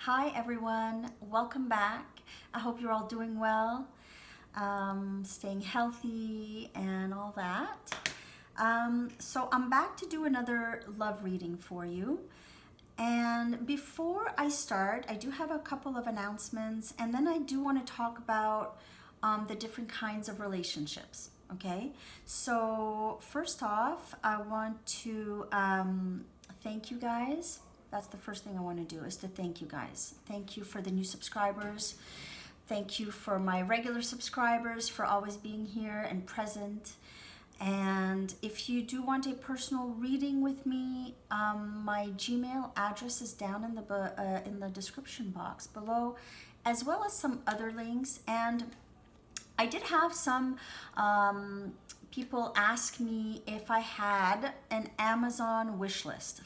Hi everyone, welcome back. I hope you're all doing well, staying healthy and all that. So I'm back to do another love reading for you. And before I start, I do have a couple of announcements, and then I do want to talk about the different kinds of relationships. Okay, so first off, I want to thank you guys. That's the first thing I want to do, is to thank you guys. Thank you for the new subscribers. Thank you for my regular subscribers for always being here and present. And if you do want a personal reading with me, my Gmail address is down in the description box below, as well as some other links. And I did have some people ask me if I had an Amazon wish list.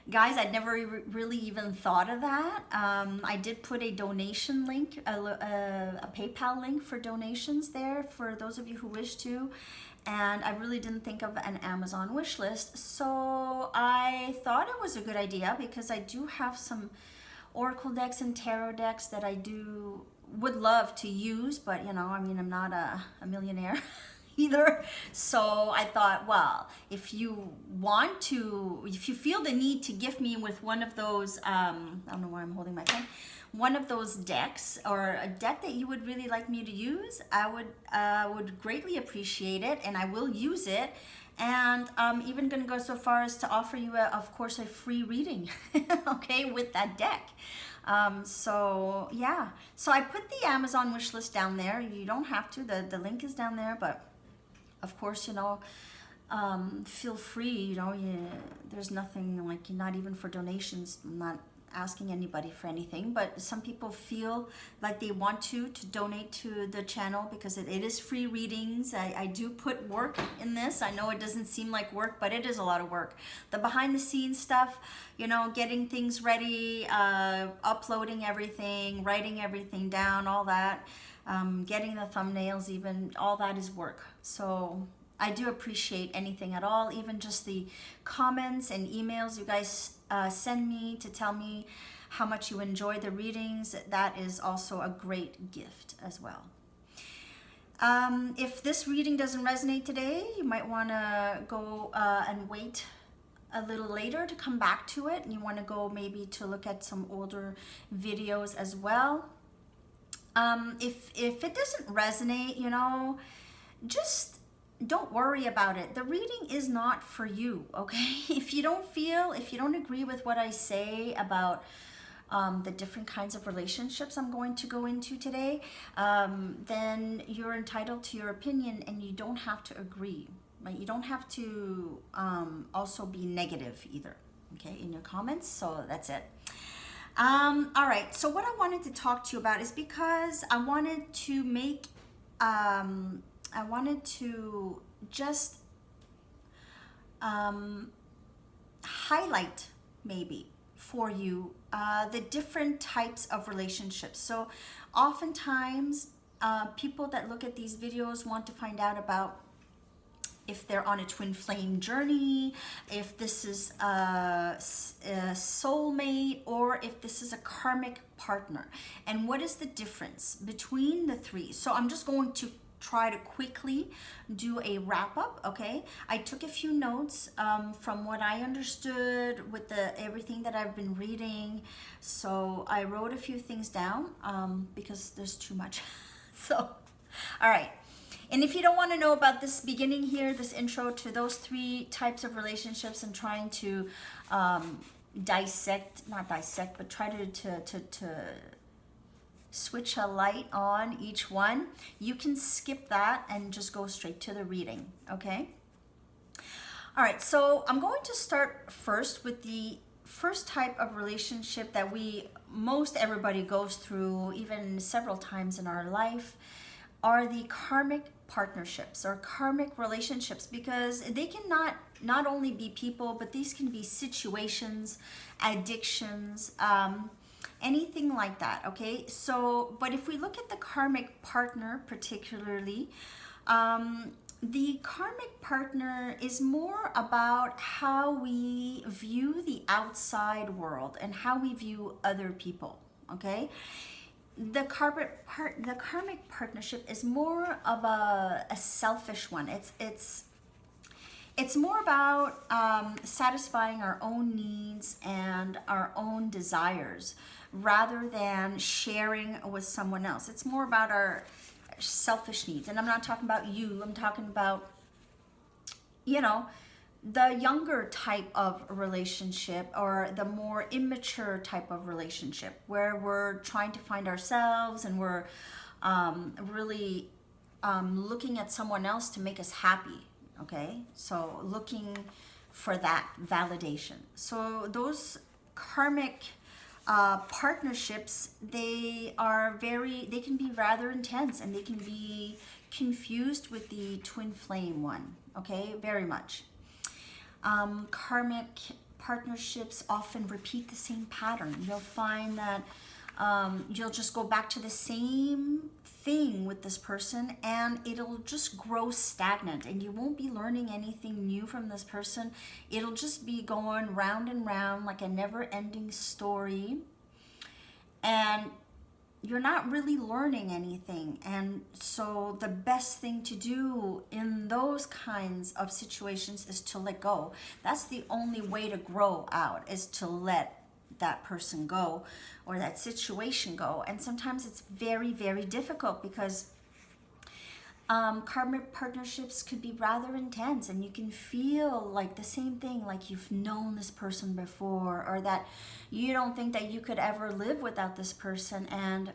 Guys, I'd never really even thought of that. I did put a donation link, a PayPal link for donations there for those of you who wish to. And I really didn't think of an Amazon wish list. So I thought it was a good idea because I do have some oracle decks and tarot decks that I would love to use, but I'm not a millionaire either. So I thought, well, if you feel the need to gift me with one of those, I don't know why I'm holding my pen, one of those decks, or a deck that you would really like me to use, I would greatly appreciate it, and I will use it. And I'm even going to go so far as to offer you, of course, a free reading, okay, with that deck. So yeah, so I put the Amazon wish list down there. You don't have to, the link is down there, but of course, feel free, there's nothing like, not even for donations. I'm not asking anybody for anything, but some people feel like they want to donate to the channel because it is free readings. I do put work in this. I know it doesn't seem like work, but it is a lot of work. The behind the scenes stuff, getting things ready, uploading everything, writing everything down, all that, getting the thumbnails, even all that is work. So I do appreciate anything at all, even just the comments and emails you guys send me to tell me how much you enjoy the readings. That is also a great gift as well. If this reading doesn't resonate today, you might want to go and wait a little later to come back to it, and you want to go maybe to look at some older videos as well. If it doesn't resonate, just don't worry about it. The reading is not for you, okay? If you don't agree with what I say about the different kinds of relationships I'm going to go into today, then you're entitled to your opinion, and you don't have to agree, right? You don't have to also be negative either, okay, in your comments. So that's it. All right, so what I wanted to talk to you about is because I wanted to just highlight maybe for you the different types of relationships. So oftentimes people that look at these videos want to find out about if they're on a twin flame journey, if this is a soulmate, or if this is a karmic partner, and what is the difference between the three. So I'm just going to try to quickly do a wrap up, okay? I took a few notes from what I understood with everything that I've been reading. So I wrote a few things down because there's too much. So, all right. And if you don't want to know about this beginning here, this intro to those three types of relationships and trying to not dissect, but try to switch a light on each one, you can skip that and just go straight to the reading, okay? All right, so I'm going to start first with the first type of relationship that most everybody goes through, even several times in our life, are the karmic partnerships or karmic relationships, because they can not only be people, but these can be situations, addictions, anything like that, okay? So, but if we look at the karmic partner particularly, The karmic partner is more about how we view the outside world and how we view other people. Okay, the karmic partnership is more of a selfish one. It's more about satisfying our own needs and our own desires rather than sharing with someone else. It's more about our selfish needs. And I'm not talking about you, I'm talking about, you know, the younger type of relationship or the more immature type of relationship where we're trying to find ourselves and we're really looking at someone else to make us happy. Okay, so looking for that validation. So those karmic partnerships, they can be rather intense, and they can be confused with the twin flame one. Okay, very much. Karmic partnerships often repeat the same pattern. You'll find that you'll just go back to the same thing with this person, and it'll just grow stagnant, and you won't be learning anything new from this person. It'll just be going round and round like a never-ending story, and you're not really learning anything. And so the best thing to do in those kinds of situations is to let go. That's the only way to grow out, is to let that person go or that situation go. And sometimes it's very, very difficult because karmic partnerships could be rather intense, and you can feel like the same thing, like you've known this person before, or that you don't think that you could ever live without this person, and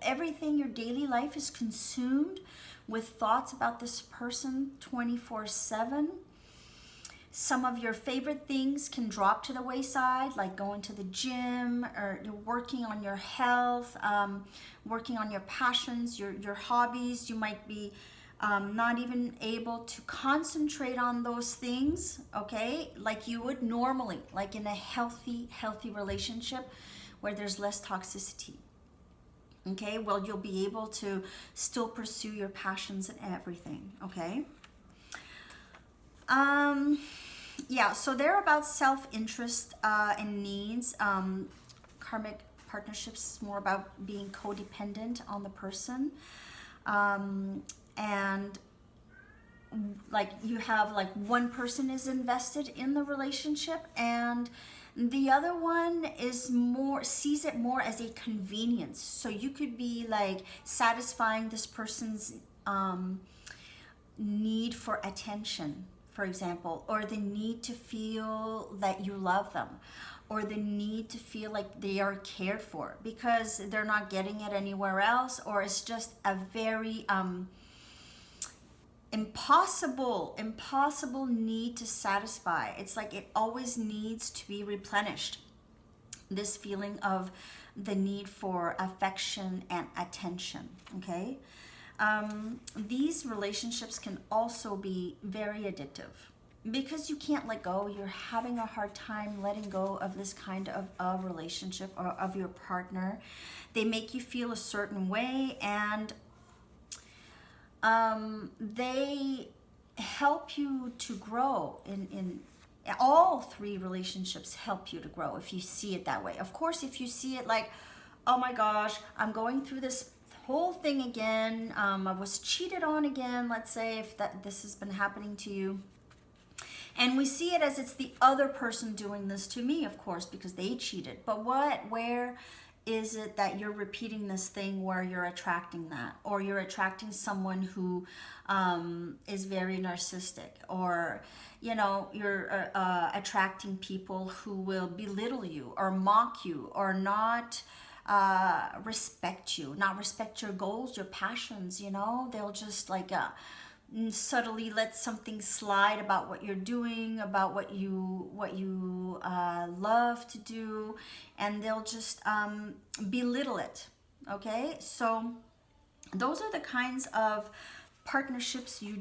everything, your daily life is consumed with thoughts about this person 24/7. Some of your favorite things can drop to the wayside, like going to the gym, or you're working on your health, working on your passions, your hobbies. You might be not even able to concentrate on those things, okay, like you would normally, like in a healthy relationship where there's less toxicity. Okay, well, you'll be able to still pursue your passions and everything, okay? Yeah, so they're about self-interest and needs. Karmic partnerships is more about being codependent on the person. And like you have like one person is invested in the relationship, and the other one sees it more as a convenience. So you could be like satisfying this person's need for attention, for example, or the need to feel that you love them, or the need to feel like they are cared for because they're not getting it anywhere else, or it's just a very impossible need to satisfy. It's like it always needs to be replenished. This feeling of the need for affection and attention, okay? These relationships can also be very addictive because you can't let go. You're having a hard time letting go of this kind of a relationship or of your partner. They make you feel a certain way, and they help you to grow. In all three relationships help you to grow if you see it that way. Of course, if you see it like, oh my gosh, I'm going through this whole thing again, I was cheated on again, let's say, if this has been happening to you, and we see it as it's the other person doing this to me, of course, because they cheated. But where is it that you're repeating this thing where you're attracting that, or you're attracting someone who is very narcissistic, or you're attracting people who will belittle you or mock you, or not respect you, not respect your goals, your passions. They'll just like subtly let something slide about what you're doing, about what you love to do, and they'll just belittle it. Okay, so those are the kinds of partnerships you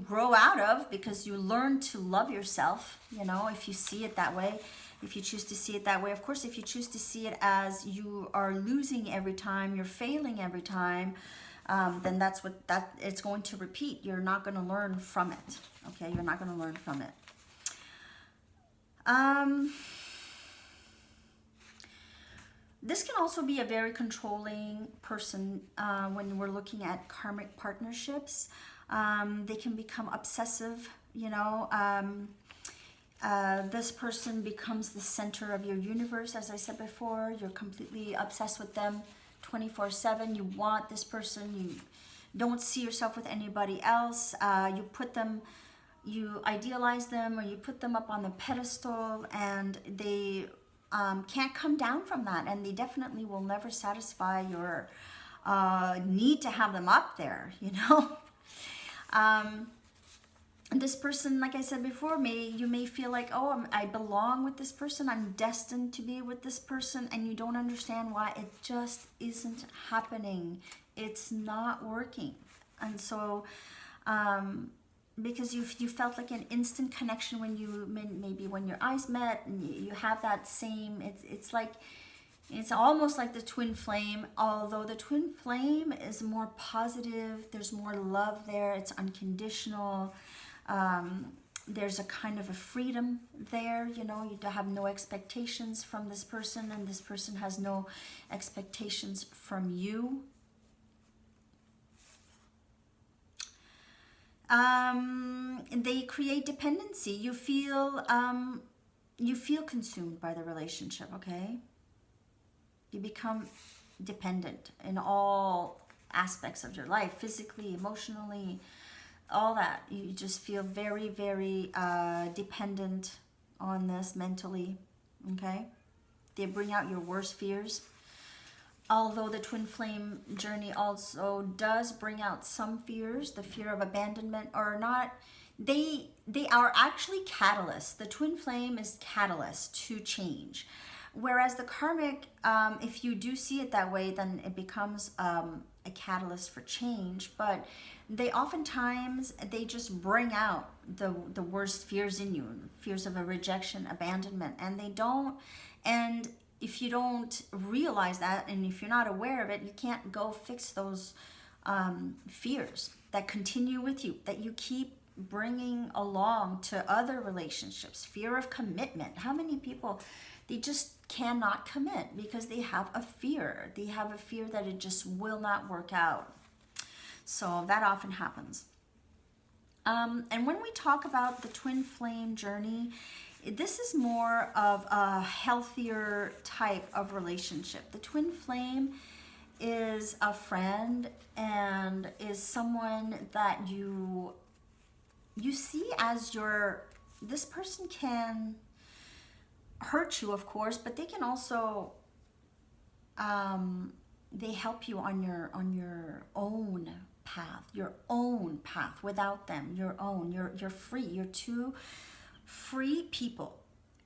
grow out of, because you learn to love yourself, if you see it that way. If you choose to see it that way. Of course, if you choose to see it as you are losing every time, you're failing every time, then it's going to repeat. You're not going to learn from it. Okay, you're not going to learn from it. This can also be a very controlling person when we're looking at karmic partnerships. They can become obsessive, you know. This person becomes the center of your universe, as I said before. You're completely obsessed with them 24/7. You want this person. You don't see yourself with anybody else. You idealize them, or you put them up on the pedestal, and they can't come down from that, and they definitely will never satisfy your need to have them up there, you know. And this person, like I said before, you may feel like, oh, I belong with this person, I'm destined to be with this person, and you don't understand why it just isn't happening. It's not working. And so because you felt like an instant connection when maybe when your eyes met, and you have that same, it's almost like the twin flame, although the twin flame is more positive. There's more love there. It's unconditional. There's a kind of a freedom there, you know. You have no expectations from this person, and this person has no expectations from you. They create dependency. You feel consumed by the relationship, okay? You become dependent in all aspects of your life, physically, emotionally, all that. You just feel very, very dependent on this mentally, okay? They bring out your worst fears. Although the twin flame journey also does bring out some fears, the fear of abandonment or not, they are actually catalysts. The twin flame is catalyst to change. Whereas the karmic, if you do see it that way, then it becomes a catalyst for change. But they oftentimes, they just bring out the worst fears in you, fears of a rejection, abandonment, and they don't, and if you don't realize that, and if you're not aware of it, you can't go fix those fears that continue with you, that you keep bringing along to other relationships. Fear of commitment. How many people, they just cannot commit because they have a fear. They have a fear that it just will not work out. So that often happens. And when we talk about the twin flame journey, this is more of a healthier type of relationship. The twin flame is a friend and is someone that you see as this person can hurt you, of course, but they can also they help you on your own path, without them, you're free. You're two free people,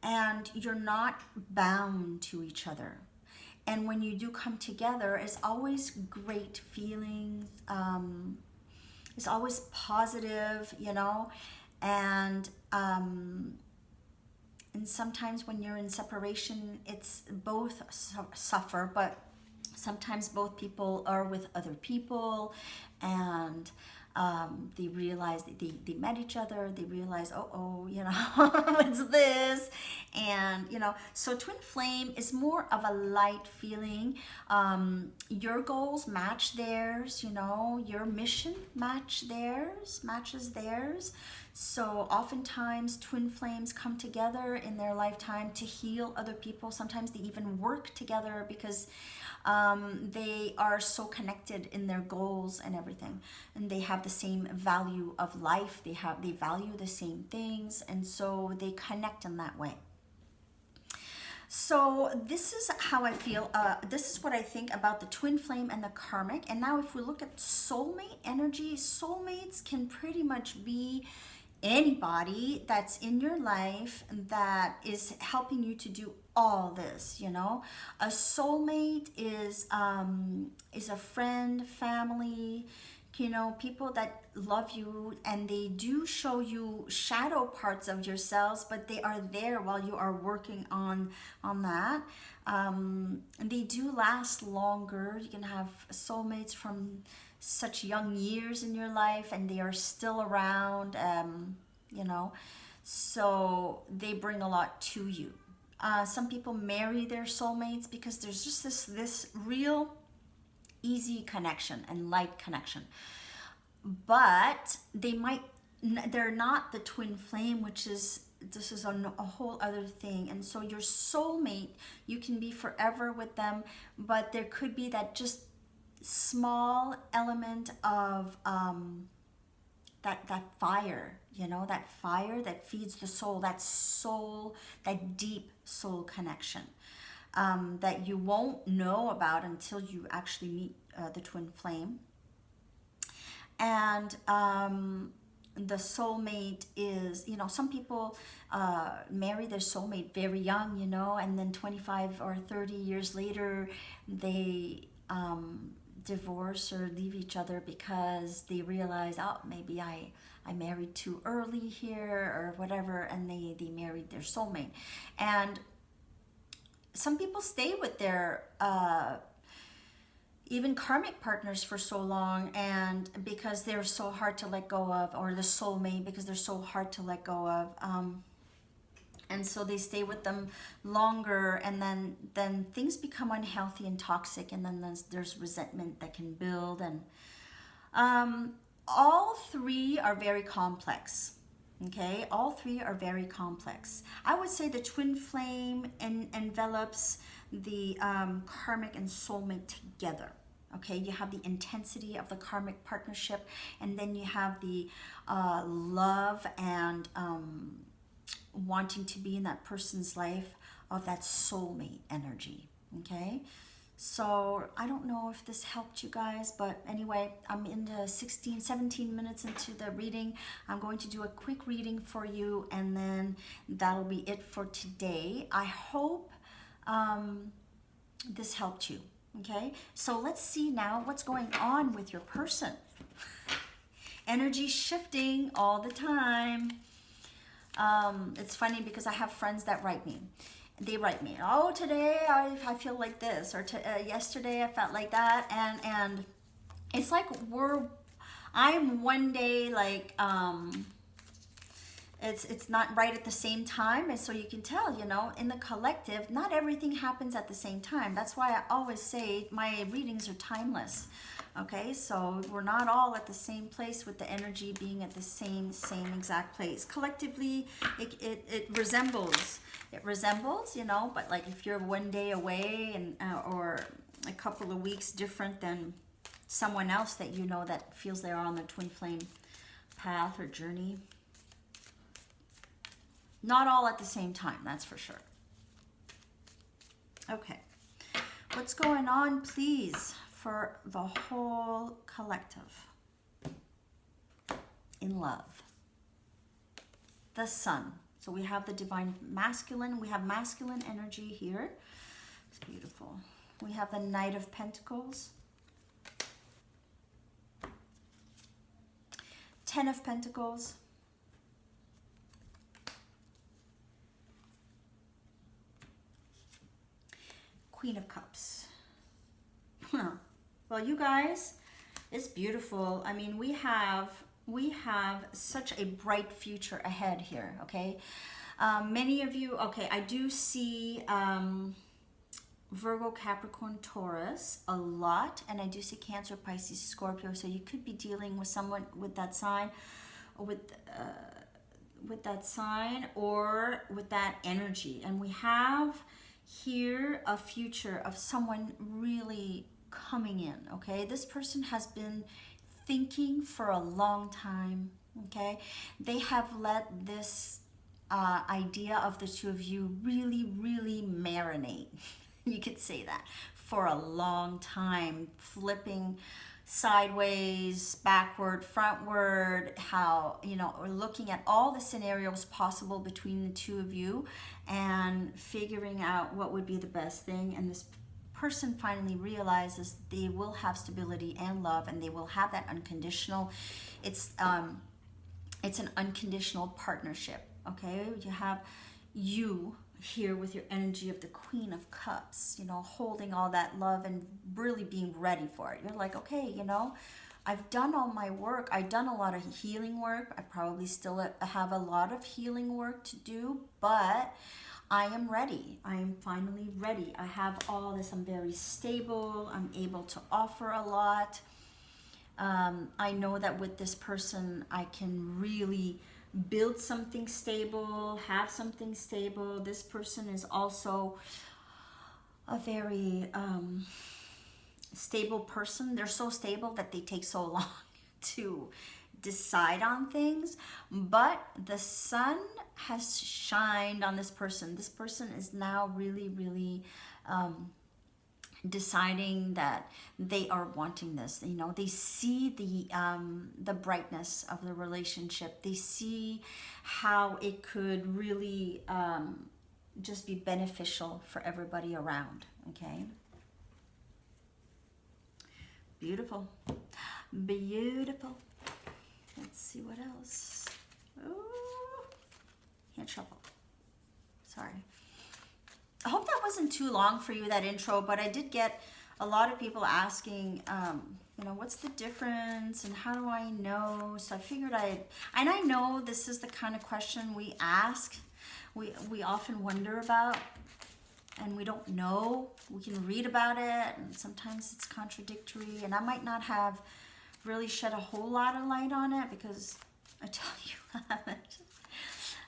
and you're not bound to each other. And when you do come together, it's always great feelings. It's always positive, you know. And sometimes when you're in separation, it's both suffer, but sometimes both people are with other people, and they realize that they met each other, they realize, you know, it's this, and, you know, so twin flame is more of a light feeling. Your goals match theirs, you know, your mission matches theirs. So oftentimes twin flames come together in their lifetime to heal other people. Sometimes they even work together because they are so connected in their goals and everything, and they have the same value of life. They value the same things, and so they connect in that way. So this is how I feel. This is what I think about the twin flame and the karmic. And now if we look at soulmate energy, soulmates can pretty much be anybody that's in your life that is helping you to do all this, you know. A soulmate is a friend, family, you know, people that love you, and they do show you shadow parts of yourselves, but they are there while you are working on that. And they do last longer. You can have soulmates from such young years in your life and they are still around, you know, so they bring a lot to you. Some people marry their soulmates because there's just this real easy connection and light connection. But they're not the twin flame, which is, this is a whole other thing. And so your soulmate, you can be forever with them, but there could be that just small element of that fire, you know, that fire that feeds the soul, that deep soul connection, that you won't know about until you actually meet the twin flame. And the soulmate is, you know, some people marry their soulmate very young, you know, and then 25 or 30 years later they divorce or leave each other because they realize, oh, maybe I married too early here or whatever, and they married their soulmate. And some people stay with their even karmic partners for so long, and because they're so hard to let go of, or the soulmate because they're so hard to let go of, and so they stay with them longer, and then things become unhealthy and toxic, and then there's resentment that can build. And all three are very complex. Okay, all three are very complex. I would say the twin flame envelops the karmic and soulmate together. Okay, you have the intensity of the karmic partnership, and then you have the love and wanting to be in that person's life of that soulmate energy. Okay, so I don't know if this helped you guys, but anyway, I'm into 17 minutes into the reading. I'm going to do a quick reading for you, and then that'll be it for today. I hope this helped you. Okay, so let's see now what's going on with your person. Energy shifting all the time. It's funny because I have friends that write me. They write me, oh, today I feel like this, or yesterday I felt like that, and it's like I'm one day like it's not right at the same time, and so you can tell, you know, in the collective, not everything happens at the same time. That's why I always say my readings are timeless. Okay, so we're not all at the same place with the energy being at the same exact place. Collectively, it resembles, you know, but like if you're one day away and or a couple of weeks different than someone else that you know that feels they're on the twin flame path or journey. Not all at the same time, that's for sure. Okay, what's going on, please, for the whole collective in love? The sun. So we have the divine masculine. We have masculine energy here. It's beautiful. We have the Knight of Pentacles. 10 of Pentacles. Queen of Cups. Well, you guys, it's beautiful. I mean, we have such a bright future ahead here, okay? Many of you, okay, I do see Virgo, Capricorn, Taurus a lot, and I do see Cancer, Pisces, Scorpio, so you could be dealing with someone with that sign, with that sign or with that energy. And we have here a future of someone really coming in, okay? This person has been thinking for a long time, okay? They have let this idea of the two of you really, really marinate. You could say that, for a long time, flipping sideways, backward, frontward, how, you know, or looking at all the scenarios possible between the two of you and figuring out what would be the best thing. And this person finally realizes they will have stability and love, and they will have that unconditional, it's an unconditional partnership, okay? You have you here with your energy of the Queen of Cups, you know, holding all that love and really being ready for it. You're like, okay, you know, I've done all my work. I've done a lot of healing work. I probably still have a lot of healing work to do, but I am ready. I am finally ready. I have all this. I'm very stable. I'm able to offer a lot. I know that with this person, I can really build something stable, have something stable. This person is also a very stable person. They're so stable that they take so long to decide on things, but the sun has shined on this person. This person is now really deciding that they are wanting this. You know, they see the brightness of the relationship. They see how it could really just be beneficial for everybody around. Okay, beautiful, beautiful. Let's see what else. Ooh, hand shuffle. Sorry. I hope that wasn't too long for you, that intro, but I did get a lot of people asking, you know, what's the difference and how do I know? So I figured and I know this is the kind of question we ask, we often wonder about, and we don't know. We can read about it, and sometimes it's contradictory, and I might not have really shed a whole lot of light on it because I tell you, I haven't.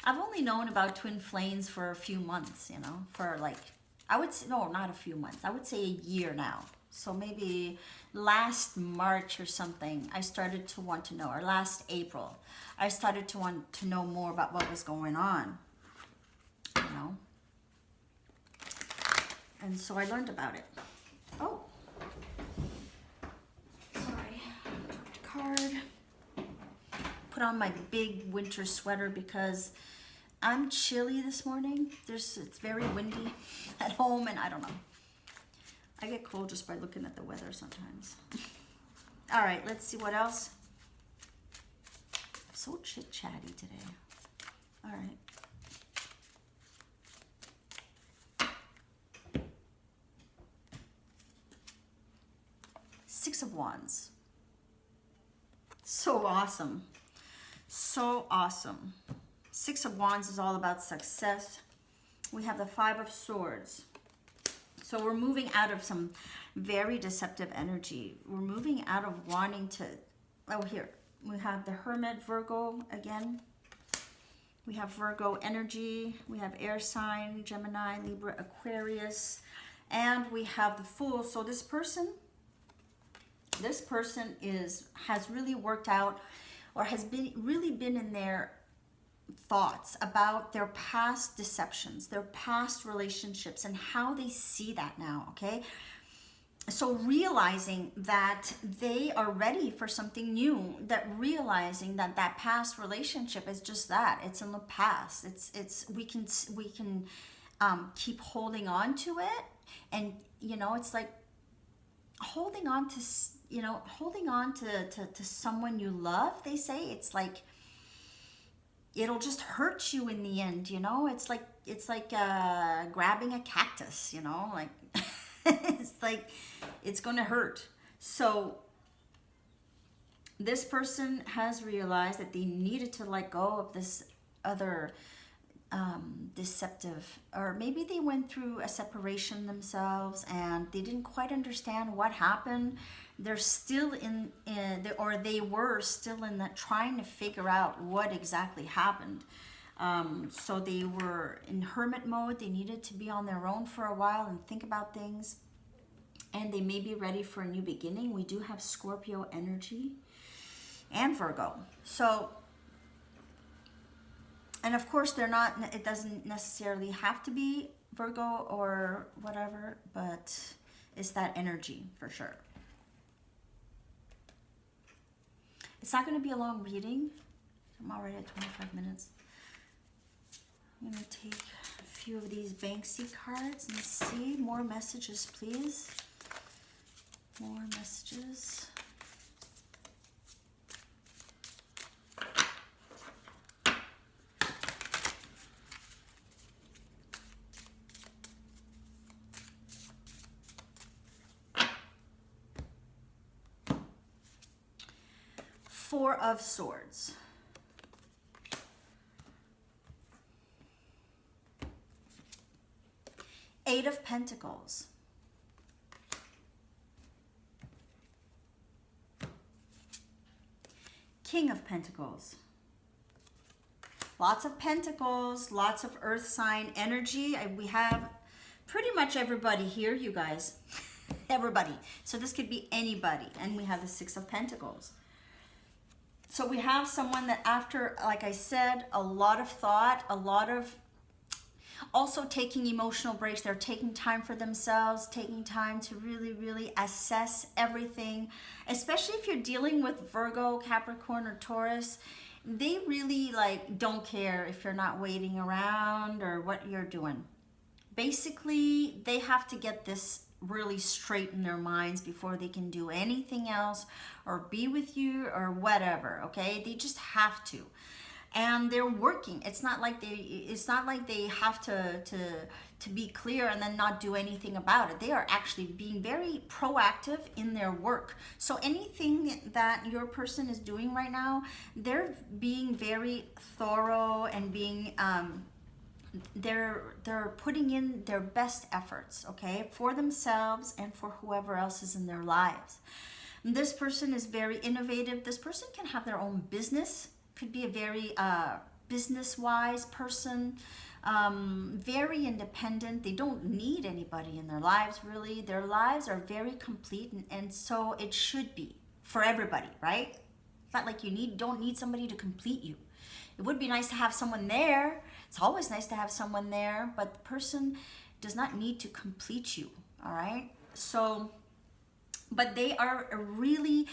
I've only known about twin flames for a few months, you know, for like, I would say, no, not a few months. I would say a year now. So maybe last March or something, I started to want to know, or last April, I started to want to know more about what was going on, you know. And so I learned about it. Oh, sorry, card. Put on my big winter sweater because I'm chilly this morning. It's very windy at home, and I don't know. I get cold just by looking at the weather sometimes. All right, let's see what else. I'm so chit-chatty today. All right. Six of Wands. So awesome. So awesome. Six of Wands is all about success. We have the Five of Swords. So we're moving out of some very deceptive energy. We're moving out of wanting to, oh, here. We have the Hermit, Virgo again. We have Virgo energy. We have air sign, Gemini, Libra, Aquarius. And we have the Fool. So this person has really worked out, or has really been in their thoughts about their past deceptions, their past relationships, and how they see that now, okay? So realizing that they are ready for something new, that realizing that that past relationship is just that, it's in the past. We can keep holding on to it, and you know, it's like holding on to someone you love. They say it's like it'll just hurt you in the end, you know. It's like grabbing a cactus, you know, like it's like it's gonna hurt. So this person has realized that they needed to let go of this other deceptive, or maybe they went through a separation themselves and they didn't quite understand what happened. They're still they were still in that, trying to figure out what exactly happened. So they were in hermit mode. They needed to be on their own for a while and think about things, and they may be ready for a new beginning. We do have Scorpio energy and Virgo. So, and of course, it doesn't necessarily have to be Virgo or whatever, but it's that energy for sure. It's not going to be a long reading. I'm already at 25 minutes. I'm going to take a few of these Banksy cards and see more messages, please. More messages. Four of Swords. Eight of Pentacles. King of Pentacles. Lots of pentacles, lots of earth sign energy. We have pretty much everybody here, you guys. Everybody. So this could be anybody. And we have the Six of Pentacles. So we have someone that after, like I said, a lot of thought, a lot of also taking emotional breaks. They're taking time for themselves, taking time to really, really assess everything. Especially if you're dealing with Virgo, Capricorn, or Taurus. They really like don't care if you're not waiting around or what you're doing. Basically, they have to get this really straight in their minds before they can do anything else or be with you or whatever, okay? They just have to. And they're working. It's not like they have to be clear and then not do anything about it. They are actually being very proactive in their work. So anything that your person is doing right now, they're being very thorough and being they're putting in their best efforts, okay, for themselves and for whoever else is in their lives. And this person is very innovative. This person can have their own business. Could be a very business-wise person, very independent. They don't need anybody in their lives, really. Their lives are very complete, and so it should be for everybody, right? It's not like you don't need somebody to complete you. It would be nice to have someone there. It's always nice to have someone there, but the person does not need to complete you, all right? So, but they are really...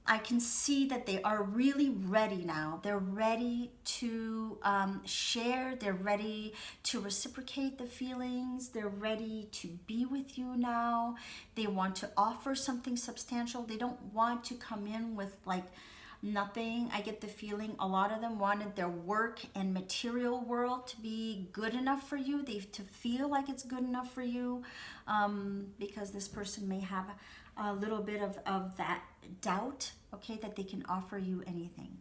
I can see that they are really ready now. They're ready to share. They're ready to reciprocate the feelings. They're ready to be with you now. They want to offer something substantial. They don't want to come in with like nothing. I get the feeling a lot of them wanted their work and material world to be good enough for you. To feel like it's good enough for you, because this person may have a little bit of that doubt, okay, that they can offer you anything.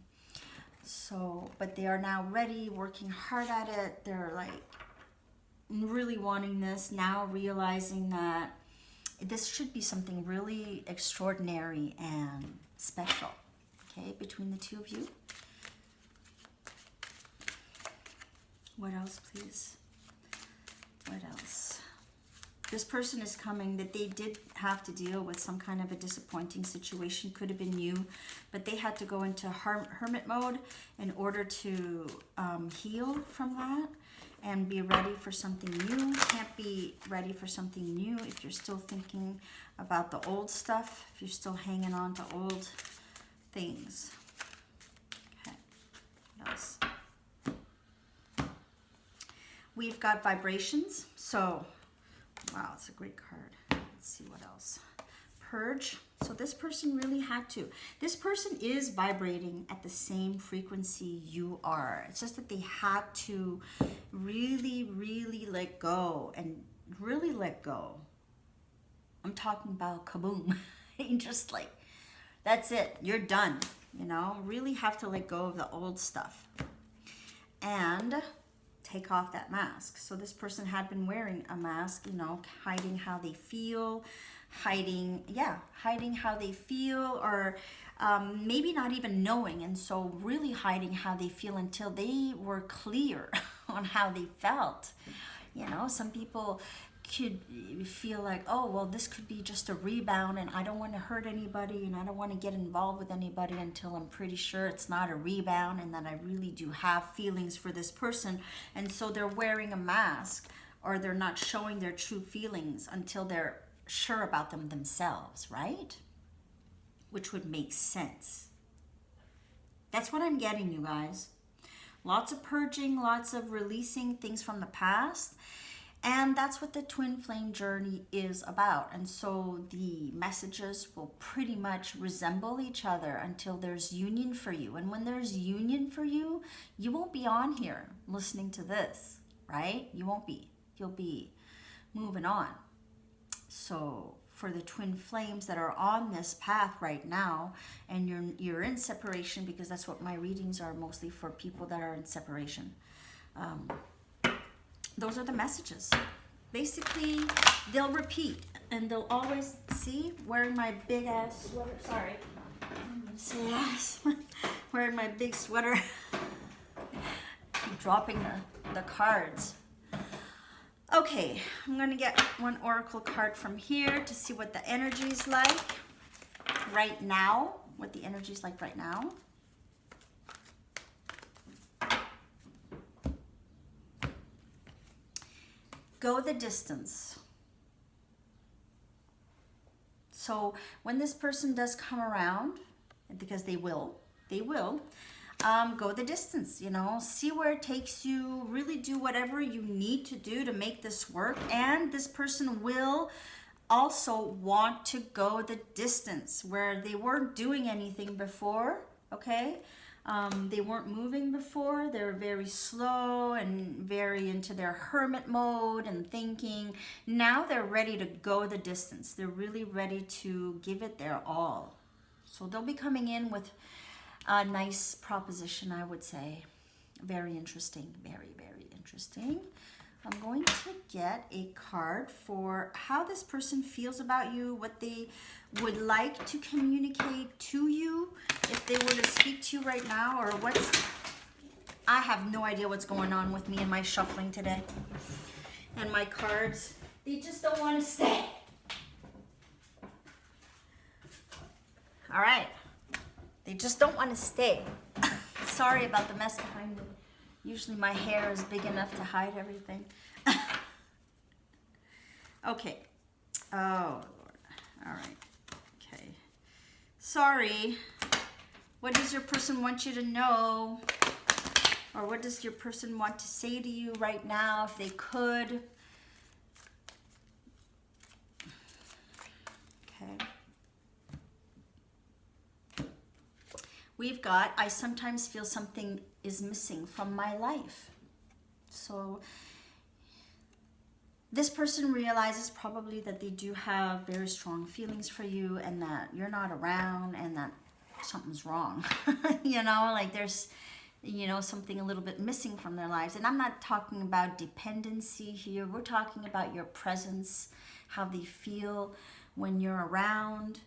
So, but they are now ready, working hard at it. They're like really wanting this, now realizing that this should be something really extraordinary and special, okay, between the two of you. What else, please? What else? This person is coming that they did have to deal with some kind of a disappointing situation. Could have been you, but they had to go into hermit mode in order to heal from that and be ready for something new. Can't be ready for something new if you're still thinking about the old stuff, if you're still hanging on to old things. Okay, what else? We've got vibrations, so wow, it's a great card. Let's see what else. Purge. So this person really had to. This person is vibrating at the same frequency you are. It's just that they had to really, really let go and really let go. I'm talking about kaboom. Just like, that's it. You're done. You know, really have to let go of the old stuff. And take off that mask. So this person had been wearing a mask, you know, hiding how they feel, hiding how they feel, or maybe not even knowing, and so really hiding how they feel until they were clear on how they felt. You know, some people could feel like, oh, well, this could be just a rebound and I don't want to hurt anybody and I don't want to get involved with anybody until I'm pretty sure it's not a rebound and that I really do have feelings for this person. And so they're wearing a mask, or they're not showing their true feelings until they're sure about them themselves, right? Which would make sense. That's what I'm getting, you guys. Lots of purging, lots of releasing things from the past. And that's what the twin flame journey is about. And so the messages will pretty much resemble each other until there's union for you. And when there's union for you, you won't be on here listening to this, right? You won't be. You'll be moving on. So for the twin flames that are on this path right now, and you're in separation, because that's what my readings are mostly for, people that are in separation. Those are the messages. Basically, they'll repeat, and they'll always see, wearing my big ass sweater. Sorry, I'm gonna say ass. Wearing my big sweater. Keep dropping the cards. Okay, I'm gonna get one oracle card from here to see what the energy is like right now. What the energy is like right now. Go the distance. So when this person does come around, because they will, go the distance, you know, see where it takes you, really do whatever you need to do to make this work. And this person will also want to go the distance where they weren't doing anything before, okay? They weren't moving before. They're very slow and very into their hermit mode and thinking. Now they're ready to go the distance. They're really ready to give it their all. So they'll be coming in with a nice proposition, I would say. Very interesting, very, very interesting. I'm going to get a card for how this person feels about you, what they would like to communicate to you, if they were to speak to you right now, or what's... I have no idea what's going on with me and my shuffling today. And my cards, they just don't want to stay. All right. They just don't want to stay. Sorry about the mess behind me. Usually my hair is big enough to hide everything. Okay. Oh, Lord. All right. Okay. Sorry. What does your person want you to know? Or what does your person want to say to you right now, if they could? Okay. We've got, I sometimes feel something is missing from my life. So this person realizes probably that they do have very strong feelings for you, and that you're not around, and that something's wrong. You know, like there's, you know, something a little bit missing from their lives. And I'm not talking about dependency here. We're talking about your presence, how they feel when you're around.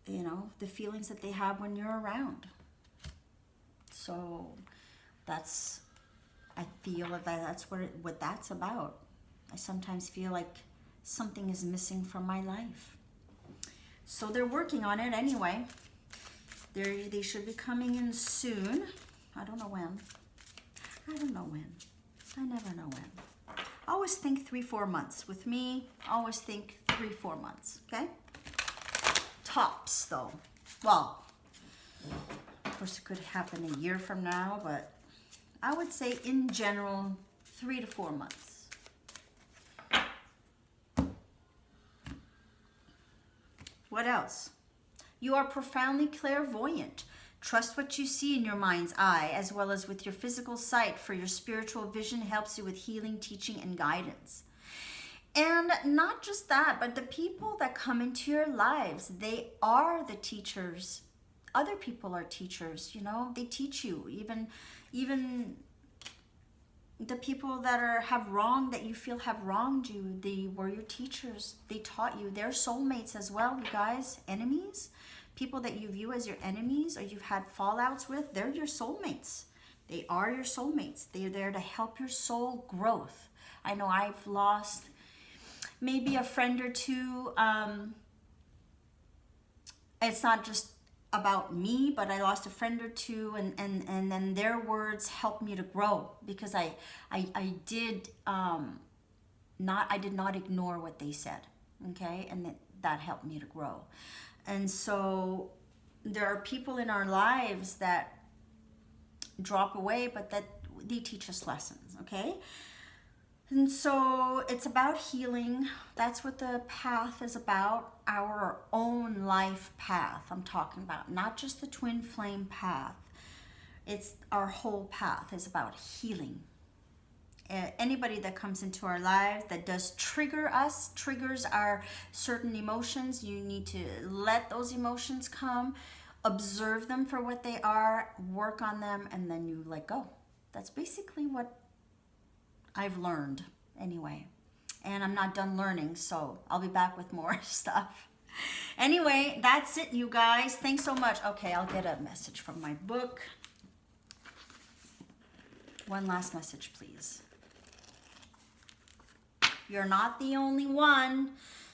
You know, the feelings that they have when you're around. So that's, I feel that that's what that's about. I sometimes feel like something is missing from my life. So they're working on it anyway. They should be coming in soon. I don't know when. I don't know when. I never know when. I always think 3-4 months. With me, I always think 3-4 months, okay? Tops, though. Well, of course, it could happen a year from now, but I would say in general, 3 to 4 months. What else? You are profoundly clairvoyant. Trust what you see in your mind's eye, as well as with your physical sight, for your spiritual vision helps you with healing, teaching, and guidance. And not just that, but the people that come into your lives, they are the teachers. Other people are teachers, you know, they teach you. Even the people that that you feel have wronged you, they were your teachers. They taught you. They're soulmates as well, you guys. Enemies, people that you view as your enemies or you've had fallouts with, they're your soulmates. They are your soulmates. They're there to help your soul growth. I know I've lost maybe a friend or two. It's not just about me, but I lost a friend or two, and then their words helped me to grow, because I did not ignore what they said, okay, and that helped me to grow. And so there are people in our lives that drop away, but that they teach us lessons, okay? And so it's about healing. That's what the path is about, our own life path I'm talking about, not just the twin flame path. It's our whole path is about healing. anybody that comes into our lives that does trigger us, triggers our certain emotions. You need to let those emotions come, observe them for what they are, work on them, and then you let go. That's basically what I've learned anyway. And I'm not done learning, so I'll be back with more stuff. Anyway, that's it, you guys. Thanks so much. Okay, I'll get a message from my book. One last message, please. You're not the only one.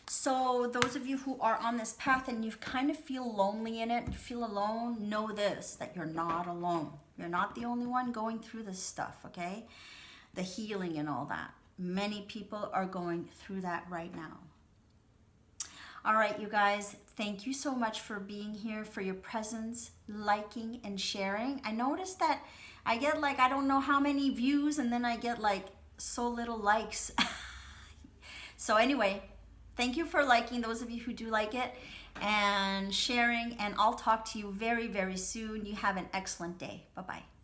So those of you who are on this path and you kind of feel lonely in it, you feel alone, know this, that you're not alone. You're not the only one going through this stuff, okay? The healing and all that. Many people are going through that right now. All right, you guys, thank you so much for being here, for your presence, liking and sharing. I noticed that I get like, I don't know how many views, and then I get like so little likes. So anyway, thank you for liking, those of you who do like it, and sharing, and I'll talk to you very, very soon. You have an excellent day. Bye-bye.